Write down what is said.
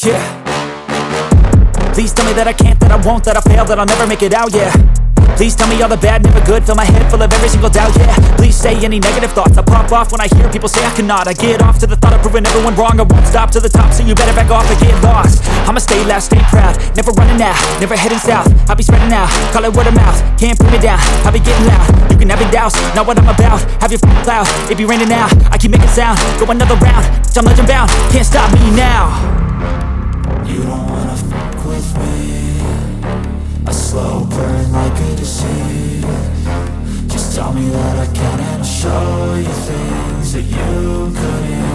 Yeah. Please tell me that I can't, that I won't, that I fail, that I'll never make it out, yeah. Please tell me all the bad, never good, fill my head full of every single doubt, yeah. Please say any negative thoughts, I pop off when I hear people say I cannot. I get off to the thought of proving everyone wrong, I won't stop to the top, so you better back off and get lost. I'ma stay loud, stay proud, never running out, never heading south. I'll be spreading out, call it word of mouth, can't put me down, I'll be getting loud. You can have your doubts, not what I'm about, have your cloud, it be raining now, I keep making sound, go another round, I'm legend bound, can't stop me now. You don't wanna fuck with me, a slow burn like a disease. Just tell me that I can and I'll show you things that you couldn't